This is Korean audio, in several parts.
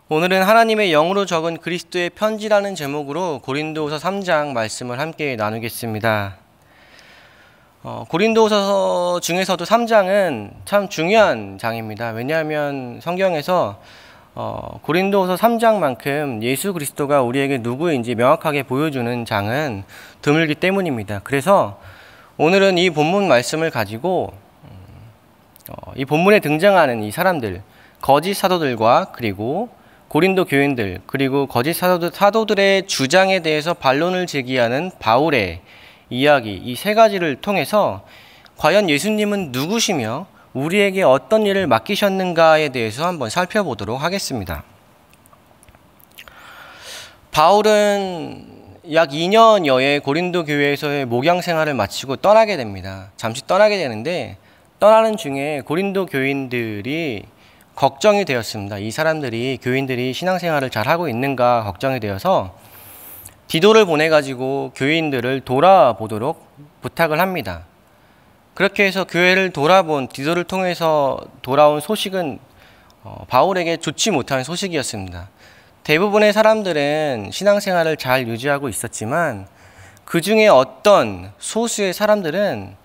오늘은 하나님의 영으로 적은 그리스도의 편지라는 제목으로 고린도후서 3장 말씀을 함께 나누겠습니다. 고린도후서 중에서도 3장은 참 중요한 장입니다. 왜냐하면 성경에서 고린도후서 3장만큼 예수 그리스도가 우리에게 누구인지 명확하게 보여주는 장은 드물기 때문입니다. 그래서 오늘은 이 본문 말씀을 가지고 이 본문에 등장하는 이 사람들, 거짓 사도들과 그리고 고린도 교인들, 그리고 거짓 사도들의 주장에 대해서 반론을 제기하는 바울의 이야기, 이 세 가지를 통해서 과연 예수님은 누구시며 우리에게 어떤 일을 맡기셨는가에 대해서 한번 살펴보도록 하겠습니다. 바울은 약 2년여의 고린도 교회에서의 목양 생활을 마치고 떠나게 됩니다. 잠시 떠나게 되는데 떠나는 중에 고린도 교인들이 걱정이 되었습니다. 이 사람들이, 교인들이 신앙생활을 잘 하고 있는가 걱정이 되어서 디도를 보내가지고 교인들을 돌아보도록 부탁을 합니다. 그렇게 해서 교회를 돌아본 디도를 통해서 돌아온 소식은 바울에게 좋지 못한 소식이었습니다. 대부분의 사람들은 신앙생활을 잘 유지하고 있었지만 그 중에 어떤 소수의 사람들은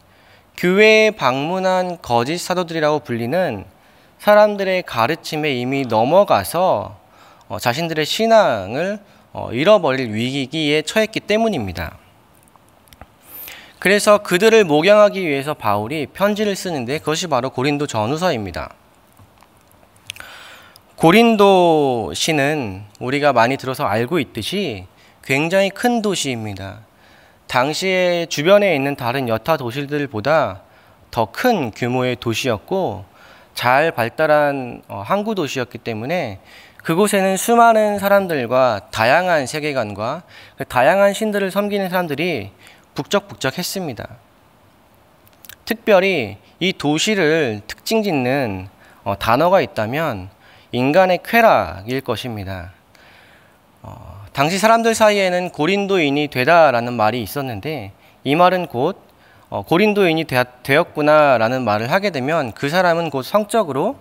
교회에 방문한 거짓 사도들이라고 불리는 사람들의 가르침에 이미 넘어가서 자신들의 신앙을 잃어버릴 위기에 처했기 때문입니다. 그래서 그들을 목양하기 위해서 바울이 편지를 쓰는데 그것이 바로 고린도 전후서입니다. 고린도시는 우리가 많이 들어서 알고 있듯이 굉장히 큰 도시입니다. 당시에 주변에 있는 다른 여타 도시들보다 더 큰 규모의 도시였고 잘 발달한 항구 도시였기 때문에 그곳에는 수많은 사람들과 다양한 세계관과 다양한 신들을 섬기는 사람들이 북적북적했습니다. 특별히 이 도시를 특징 짓는 단어가 있다면 인간의 쾌락일 것입니다. 당시 사람들 사이에는 고린도인이 되다라는 말이 있었는데 이 말은 곧 고린도인이 되었구나 라는 말을 하게 되면 그 사람은 곧 성적으로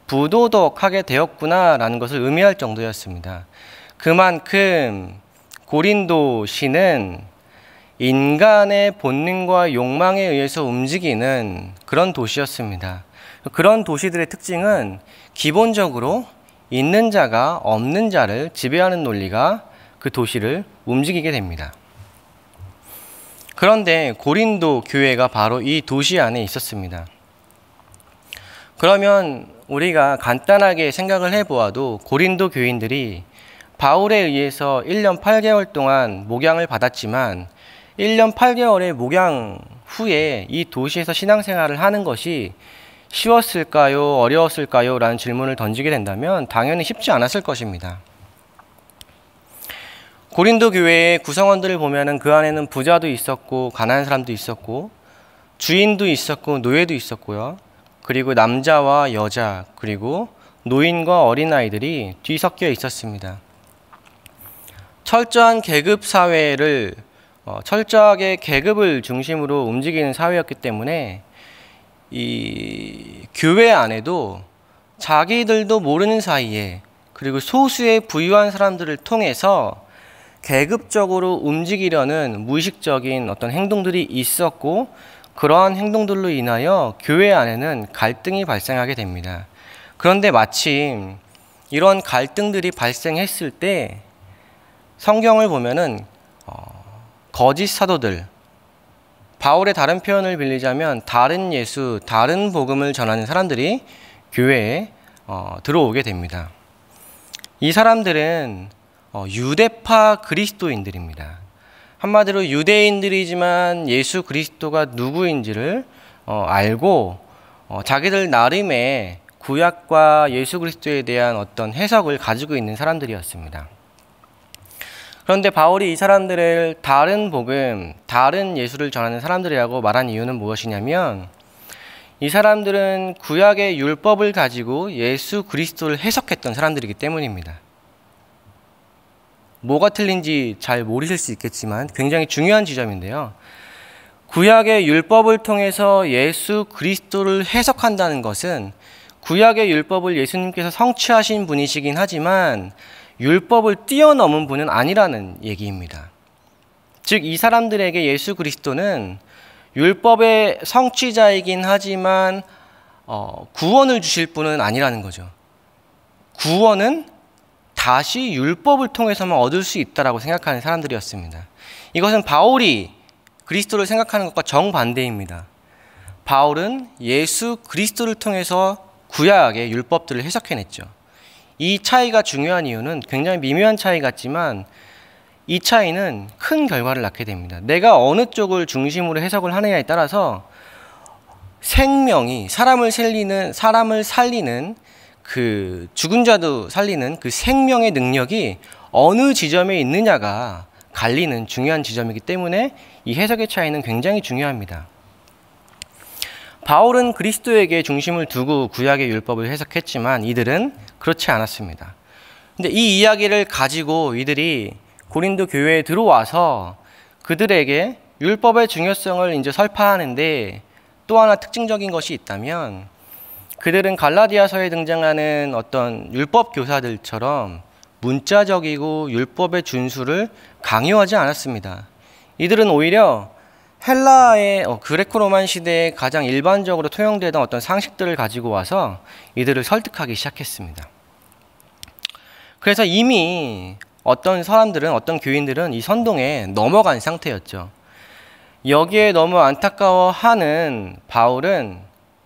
부도덕하게 되었구나 라는 것을 의미할 정도였습니다. 그만큼 고린도시는 인간의 본능과 욕망에 의해서 움직이는 그런 도시였습니다. 그런 도시들의 특징은 기본적으로 있는 자가 없는 자를 지배하는 논리가 그 도시를 움직이게 됩니다. 그런데 고린도 교회가 바로 이 도시 안에 있었습니다. 그러면 우리가 간단하게 생각을 해보아도 고린도 교인들이 바울에 의해서 1년 8개월 동안 목양을 받았지만 1년 8개월의 목양 후에 이 도시에서 신앙생활을 하는 것이 쉬웠을까요? 어려웠을까요? 라는 질문을 던지게 된다면 당연히 쉽지 않았을 것입니다. 고린도 교회의 구성원들을 보면은 그 안에는 부자도 있었고 가난한 사람도 있었고 주인도 있었고 노예도 있었고요. 그리고 남자와 여자 그리고 노인과 어린아이들이 뒤섞여 있었습니다. 철저한 계급 사회를 철저하게 계급을 중심으로 움직이는 사회였기 때문에 이 교회 안에도 자기들도 모르는 사이에 그리고 소수의 부유한 사람들을 통해서 계급적으로 움직이려는 무의식적인 어떤 행동들이 있었고 그러한 행동들로 인하여 교회 안에는 갈등이 발생하게 됩니다. 그런데 마침 이런 갈등들이 발생했을 때 성경을 보면은 거짓 사도들, 바울의 다른 표현을 빌리자면 다른 예수, 다른 복음을 전하는 사람들이 교회에 들어오게 됩니다. 이 사람들은 유대파 그리스도인들입니다. 한마디로 유대인들이지만 예수 그리스도가 누구인지를 알고 자기들 나름의 구약과 예수 그리스도에 대한 어떤 해석을 가지고 있는 사람들이었습니다. 그런데 바울이 이 사람들을 다른 복음, 다른 예수를 전하는 사람들이라고 말한 이유는 무엇이냐면 이 사람들은 구약의 율법을 가지고 예수 그리스도를 해석했던 사람들이기 때문입니다. 뭐가 틀린지 잘 모르실 수 있겠지만 굉장히 중요한 지점인데요. 구약의 율법을 통해서 예수 그리스도를 해석한다는 것은 구약의 율법을 예수님께서 성취하신 분이시긴 하지만 율법을 뛰어넘은 분은 아니라는 얘기입니다. 즉, 이 사람들에게 예수 그리스도는 율법의 성취자이긴 하지만 구원을 주실 분은 아니라는 거죠. 구원은 다시 율법을 통해서만 얻을 수 있다라고 생각하는 사람들이었습니다. 이것은 바울이 그리스도를 생각하는 것과 정반대입니다. 바울은 예수 그리스도를 통해서 구약의 율법들을 해석해냈죠. 이 차이가 중요한 이유는 굉장히 미묘한 차이 같지만 이 차이는 큰 결과를 낳게 됩니다. 내가 어느 쪽을 중심으로 해석을 하느냐에 따라서 생명이 사람을 살리는 그 죽은 자도 살리는 그 생명의 능력이 어느 지점에 있느냐가 갈리는 중요한 지점이기 때문에 이 해석의 차이는 굉장히 중요합니다. 바울은 그리스도에게 중심을 두고 구약의 율법을 해석했지만 이들은 그렇지 않았습니다. 근데 이 이야기를 가지고 이들이 고린도 교회에 들어와서 그들에게 율법의 중요성을 이제 설파하는데 또 하나 특징적인 것이 있다면 그들은 갈라디아서에 등장하는 어떤 율법 교사들처럼 문자적이고 율법의 준수를 강요하지 않았습니다. 이들은 오히려 헬라의 그레코로만 시대에 가장 일반적으로 통용되던 어떤 상식들을 가지고 와서 이들을 설득하기 시작했습니다. 그래서 이미 어떤 사람들은, 어떤 교인들은 이 선동에 넘어간 상태였죠. 여기에 너무 안타까워하는 바울은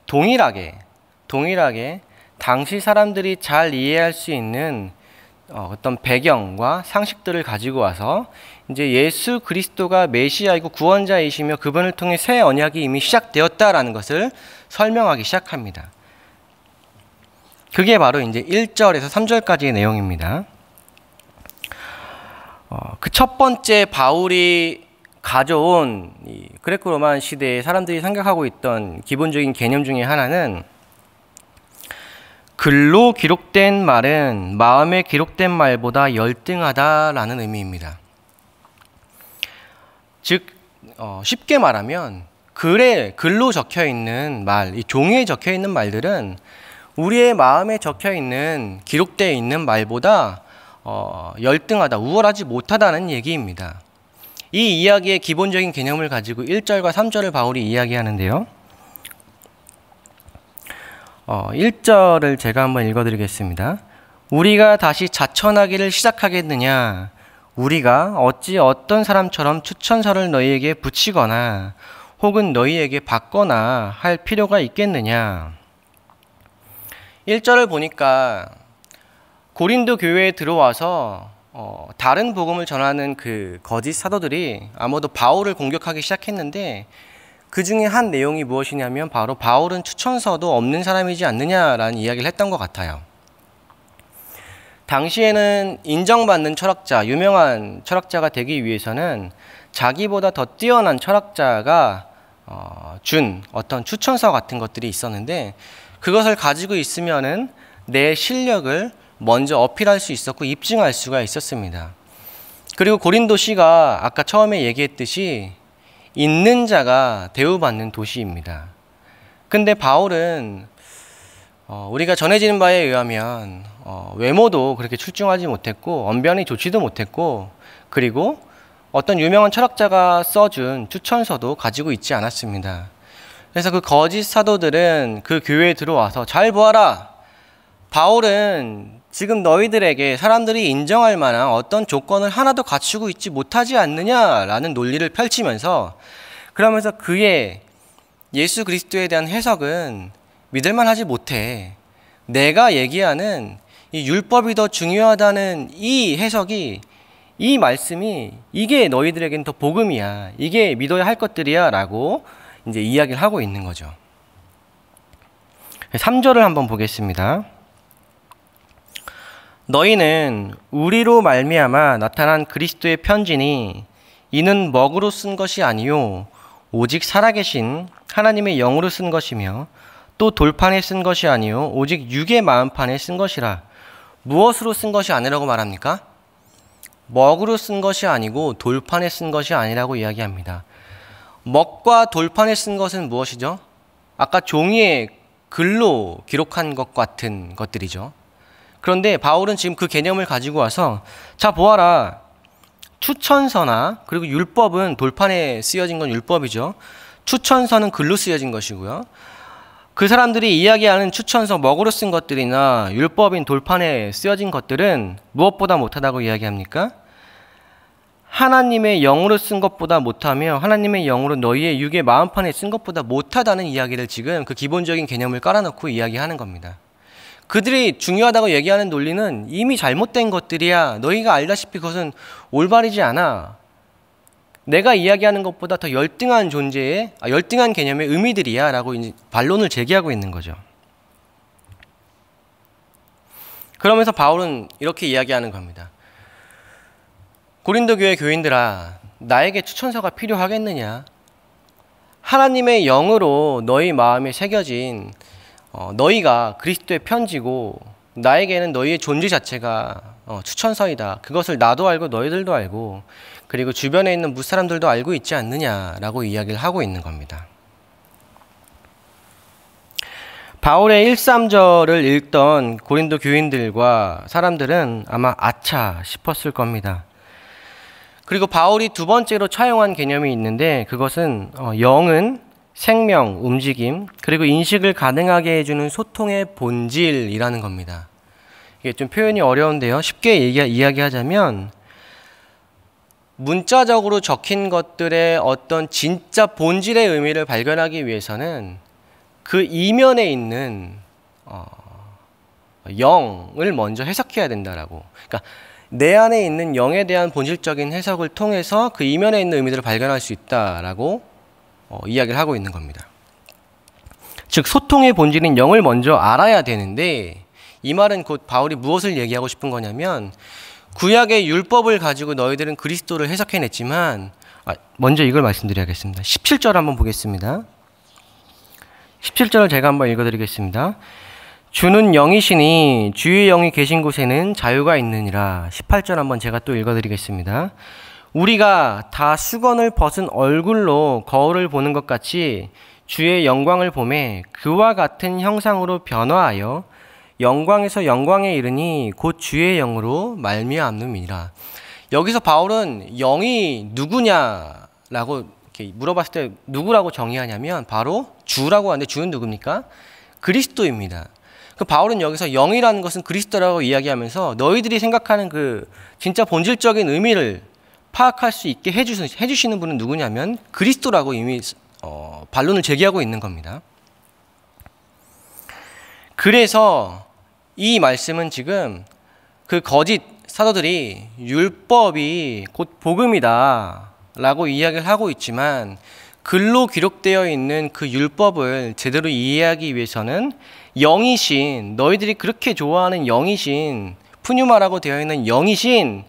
동일하게 당시 사람들이 잘 이해할 수 있는 어떤 배경과 상식들을 가지고 와서 이제 예수 그리스도가 메시아이고 구원자이시며 그분을 통해 새 언약이 이미 시작되었다라는 것을 설명하기 시작합니다. 그게 바로 이제 1절에서 3절까지의 내용입니다. 그 첫 번째 바울이 가져온 이 그레코 로만 시대에 사람들이 생각하고 있던 기본적인 개념 중에 하나는 글로 기록된 말은 마음에 기록된 말보다 열등하다라는 의미입니다. 즉 쉽게 말하면 글로 적혀 있는 말, 이 종이에 적혀 있는 말들은 우리의 마음에 적혀 있는 기록되어 있는 말보다 열등하다, 우월하지 못하다는 얘기입니다. 이 이야기의 기본적인 개념을 가지고 1절과 3절을 바울이 이야기하는데요. 1절을 제가 한번 읽어드리겠습니다. 우리가 다시 자천하기를 시작하겠느냐? 우리가 어찌 어떤 사람처럼 추천서를 너희에게 붙이거나 혹은 너희에게 받거나 할 필요가 있겠느냐? 1절을 보니까 고린도 교회에 들어와서 다른 복음을 전하는 그 거짓 사도들이 아마도 바울을 공격하기 시작했는데 그 중에 한 내용이 무엇이냐면 바로 바울은 추천서도 없는 사람이지 않느냐라는 이야기를 했던 것 같아요. 당시에는 인정받는 철학자, 유명한 철학자가 되기 위해서는 자기보다 더 뛰어난 철학자가 준 어떤 추천서 같은 것들이 있었는데 그것을 가지고 있으면은 내 실력을 먼저 어필할 수 있었고 입증할 수가 있었습니다. 그리고 고린도시가 아까 처음에 얘기했듯이 있는 자가 대우받는 도시입니다. 근데 바울은 우리가 전해지는 바에 의하면 외모도 그렇게 출중하지 못했고 언변이 좋지도 못했고 그리고 어떤 유명한 철학자가 써준 추천서도 가지고 있지 않았습니다. 그래서 그 거짓 사도들은 그 교회에 들어와서 잘 보아라. 바울은 지금 너희들에게 사람들이 인정할 만한 어떤 조건을 하나도 갖추고 있지 못하지 않느냐라는 논리를 펼치면서 그러면서 그의 예수 그리스도에 대한 해석은 믿을만하지 못해. 내가 얘기하는 이 율법이 더 중요하다는 이 해석이, 이 말씀이 이게 너희들에게는 더 복음이야. 이게 믿어야 할 것들이야 라고 이제 이야기를 하고 있는 거죠. 3절을 한번 보겠습니다. 너희는 우리로 말미암아 나타난 그리스도의 편지니 이는 먹으로 쓴 것이 아니요 오직 살아계신 하나님의 영으로 쓴 것이며 또 돌판에 쓴 것이 아니요 오직 육의 마음판에 쓴 것이라. 무엇으로 쓴 것이 아니라고 말합니까? 먹으로 쓴 것이 아니고 돌판에 쓴 것이 아니라고 이야기합니다. 먹과 돌판에 쓴 것은 무엇이죠? 아까 종이에 글로 기록한 것 같은 것들이죠. 그런데 바울은 지금 그 개념을 가지고 와서 자 보아라. 추천서나 그리고 율법은 돌판에 쓰여진 건 율법이죠. 추천서는 글로 쓰여진 것이고요. 그 사람들이 이야기하는 추천서 먹으로 쓴 것들이나 율법인 돌판에 쓰여진 것들은 무엇보다 못하다고 이야기합니까? 하나님의 영으로 쓴 것보다 못하며 하나님의 영으로 너희의 육의 마음판에 쓴 것보다 못하다는 이야기를 지금 그 기본적인 개념을 깔아놓고 이야기하는 겁니다. 그들이 중요하다고 얘기하는 논리는 이미 잘못된 것들이야. 너희가 알다시피 그것은 올바르지 않아. 내가 이야기하는 것보다 더 열등한 존재의, 열등한 개념의 의미들이야 라고 이제 반론을 제기하고 있는 거죠. 그러면서 바울은 이렇게 이야기하는 겁니다. 고린도 교회 교인들아, 나에게 추천서가 필요하겠느냐? 하나님의 영으로 너희 마음에 새겨진 너희가 그리스도의 편지고 나에게는 너희의 존재 자체가 추천서이다. 그것을 나도 알고 너희들도 알고 그리고 주변에 있는 무사람들도 알고 있지 않느냐라고 이야기를 하고 있는 겁니다. 바울의 1, 3절을 읽던 고린도 교인들과 사람들은 아마 아차 싶었을 겁니다. 그리고 바울이 두 번째로 차용한 개념이 있는데 그것은 영은 생명, 움직임, 그리고 인식을 가능하게 해주는 소통의 본질이라는 겁니다. 이게 좀 표현이 어려운데요. 쉽게 이야기하자면 문자적으로 적힌 것들의 어떤 진짜 본질의 의미를 발견하기 위해서는 그 이면에 있는 영을 먼저 해석해야 된다라고. 그러니까 내 안에 있는 영에 대한 본질적인 해석을 통해서 그 이면에 있는 의미들을 발견할 수 있다라고 이야기를 하고 있는 겁니다. 즉 소통의 본질인 영을 먼저 알아야 되는데 이 말은 곧 바울이 무엇을 얘기하고 싶은 거냐면 구약의 율법을 가지고 너희들은 그리스도를 해석해냈지만 먼저 이걸 말씀드려야겠습니다. 17절 한번 보겠습니다. 17절을 제가 한번 읽어드리겠습니다. 주는 영이시니 주의 영이 계신 곳에는 자유가 있느니라. 18절 한번 제가 또 읽어드리겠습니다. 우리가 다 수건을 벗은 얼굴로 거울을 보는 것 같이 주의 영광을 보매 그와 같은 형상으로 변화하여 영광에서 영광에 이르니 곧 주의 영으로 말미암음이니라. 여기서 바울은 영이 누구냐라고 이렇게 물어봤을 때 누구라고 정의하냐면 바로 주라고 하는데 주는 누굽니까? 그리스도입니다. 그 바울은 여기서 영이라는 것은 그리스도라고 이야기하면서 너희들이 생각하는 그 진짜 본질적인 의미를 파악할 수 있게 해주시는 분은 누구냐면 그리스도라고 이미 반론을 제기하고 있는 겁니다. 그래서 이 말씀은 지금 그 거짓 사도들이 율법이 곧 복음이다 라고 이야기를 하고 있지만 글로 기록되어 있는 그 율법을 제대로 이해하기 위해서는 영이신, 너희들이 그렇게 좋아하는 영이신, 푸뉴마라고 되어 있는 영이신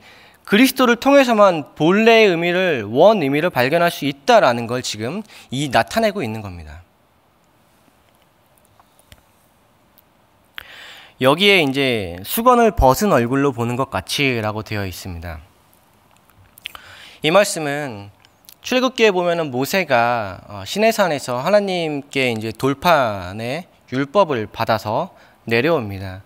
그리스도를 통해서만 본래의 의미를, 원 의미를 발견할 수 있다라는 걸 지금 나타내고 있는 겁니다. 여기에 이제 수건을 벗은 얼굴로 보는 것 같이라고 되어 있습니다. 이 말씀은 출애굽기에 보면은 모세가 시내산에서 하나님께 이제 돌판에 율법을 받아서 내려옵니다.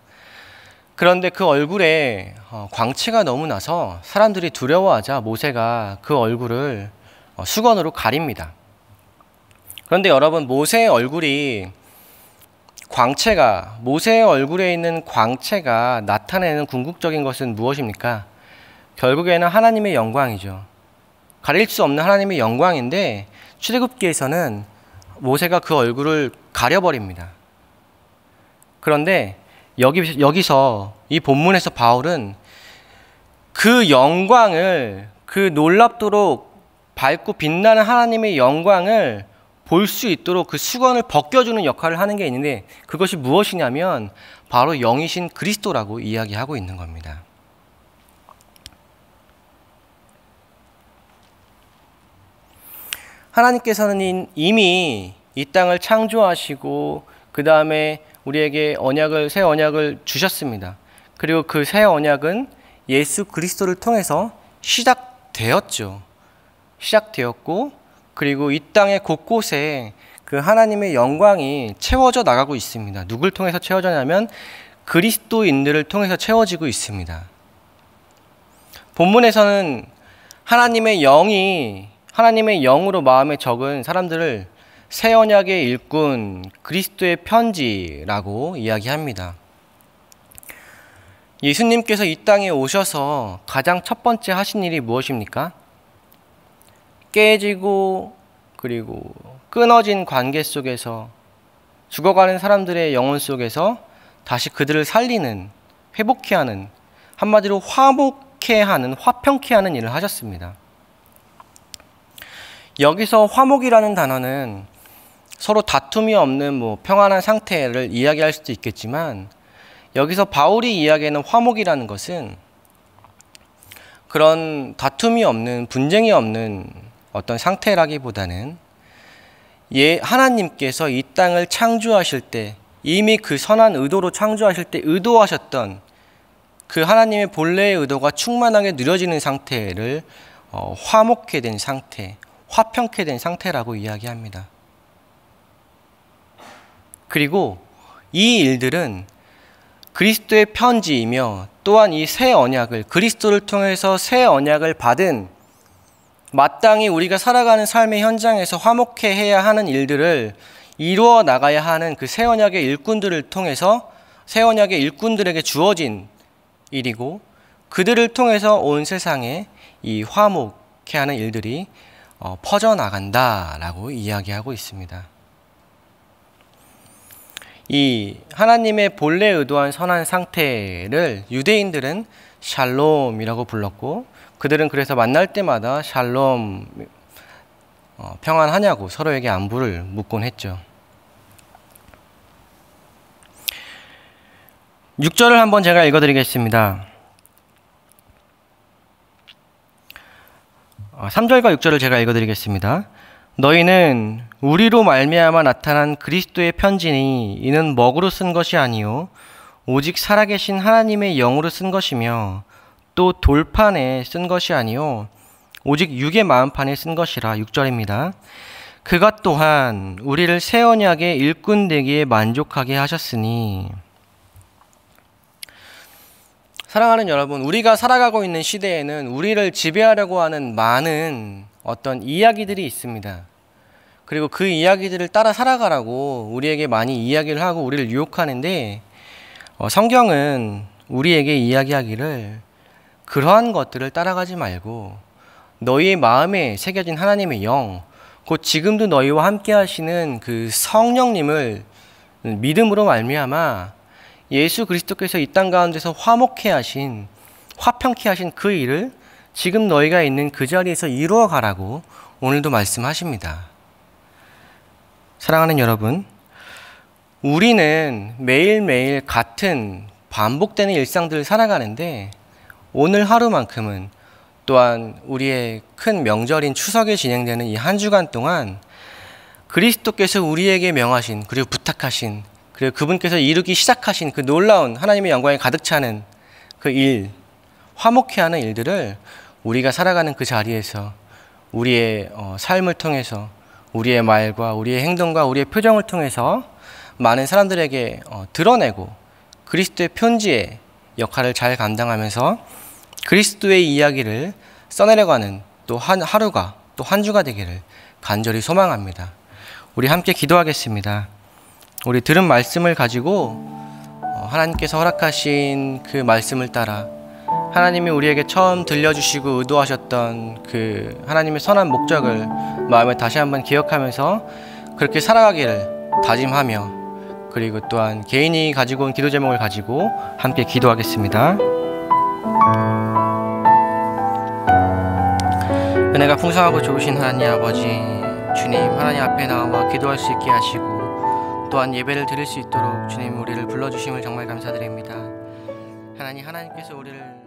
그런데 그 얼굴에 광채가 너무 나서 사람들이 두려워하자 모세가 그 얼굴을 수건으로 가립니다. 그런데 여러분, 모세의 얼굴에 있는 광채가 나타내는 궁극적인 것은 무엇입니까? 결국에는 하나님의 영광이죠. 가릴 수 없는 하나님의 영광인데 출애굽기에서는 모세가 그 얼굴을 가려버립니다. 그런데 여기서 이 본문에서 바울은 그 영광을, 그 놀랍도록 밝고 빛나는 하나님의 영광을 볼 수 있도록 그 수건을 벗겨주는 역할을 하는 게 있는데 그것이 무엇이냐면 바로 영이신 그리스도라고 이야기하고 있는 겁니다. 하나님께서는 이미 이 땅을 창조하시고 그 다음에 우리에게 새 언약을 주셨습니다. 그리고 그 새 언약은 예수 그리스도를 통해서 시작되었고 그리고 이 땅의 곳곳에 그 하나님의 영광이 채워져 나가고 있습니다. 누굴 통해서 채워져냐면 그리스도인들을 통해서 채워지고 있습니다. 본문에서는 하나님의 영으로 마음에 적은 사람들을 새 언약의 일꾼, 그리스도의 편지라고 이야기합니다. 예수님께서 이 땅에 오셔서 가장 첫 번째 하신 일이 무엇입니까? 깨지고 그리고 끊어진 관계 속에서 죽어가는 사람들의 영혼 속에서 다시 그들을 살리는, 회복케 하는, 한마디로 화목케 하는, 화평케 하는 일을 하셨습니다. 여기서 화목이라는 단어는 서로 다툼이 없는 평안한 상태를 이야기할 수도 있겠지만, 여기서 바울이 이야기하는 화목이라는 것은 그런 다툼이 없는, 분쟁이 없는 어떤 상태라기보다는 하나님께서 이 땅을 창조하실 때, 이미 그 선한 의도로 창조하실 때 의도하셨던 그 하나님의 본래의 의도가 충만하게 누려지는 상태를 화목케 된 상태, 화평케 된 상태라고 이야기합니다. 그리고 이 일들은 그리스도의 편지이며 또한 이 새 언약을, 그리스도를 통해서 새 언약을 받은 마땅히 우리가 살아가는 삶의 현장에서 화목해 해야 하는 일들을 이루어 나가야 하는 그 새 언약의 일꾼들을 통해서 새 언약의 일꾼들에게 주어진 일이고, 그들을 통해서 온 세상에 이 화목해 하는 일들이 퍼져나간다라고 이야기하고 있습니다. 이 하나님의 본래 의도한 선한 상태를 유대인들은 샬롬이라고 불렀고, 그들은 그래서 만날 때마다 샬롬, 평안하냐고 서로에게 안부를 묻곤 했죠. 6절을 한번 제가 읽어드리겠습니다. 3절과 6절을 제가 읽어드리겠습니다. 너희는 우리로 말미암아 나타난 그리스도의 편지니 이는 먹으로 쓴 것이 아니요 오직 살아계신 하나님의 영으로 쓴 것이며 또 돌판에 쓴 것이 아니요 오직 육의 마음판에 쓴 것이라. 6절입니다. 그가 또한 우리를 새 언약의 일꾼 되기에 만족하게 하셨으니. 사랑하는 여러분, 우리가 살아가고 있는 시대에는 우리를 지배하려고 하는 많은 어떤 이야기들이 있습니다. 그리고 그 이야기들을 따라 살아가라고 우리에게 많이 이야기를 하고 우리를 유혹하는데, 성경은 우리에게 이야기하기를 그러한 것들을 따라가지 말고 너희의 마음에 새겨진 하나님의 영, 곧 지금도 너희와 함께 하시는 그 성령님을 믿음으로 말미암아 예수 그리스도께서 이 땅 가운데서 화목케 하신, 화평케 하신 그 일을 지금 너희가 있는 그 자리에서 이루어 가라고 오늘도 말씀하십니다. 사랑하는 여러분, 우리는 매일매일 같은 반복되는 일상들을 살아가는데, 오늘 하루만큼은 또한 우리의 큰 명절인 추석에 진행되는 이 한 주간 동안 그리스도께서 우리에게 명하신, 그리고 부탁하신, 그리고 그분께서 이루기 시작하신 그 놀라운 하나님의 영광에 가득 차는 그 일, 화목케 하는 일들을 우리가 살아가는 그 자리에서 우리의 삶을 통해서, 우리의 말과 우리의 행동과 우리의 표정을 통해서 많은 사람들에게 드러내고 그리스도의 편지의 역할을 잘 감당하면서 그리스도의 이야기를 써내려가는 또 하루가, 또 한 주가 되기를 간절히 소망합니다. 우리 함께 기도하겠습니다. 우리 들은 말씀을 가지고 하나님께서 허락하신 그 말씀을 따라 하나님이 우리에게 처음 들려주시고 의도하셨던 그 하나님의 선한 목적을 마음에 다시 한번 기억하면서 그렇게 살아가기를 다짐하며, 그리고 또한 개인이 가지고 온 기도 제목을 가지고 함께 기도하겠습니다. 은혜가 풍성하고 좋으신 하나님 아버지, 주님, 하나님 앞에 나와 기도할 수 있게 하시고 또한 예배를 드릴 수 있도록 주님 우리를 불러주심을 정말 감사드립니다. 하나님께서 우리를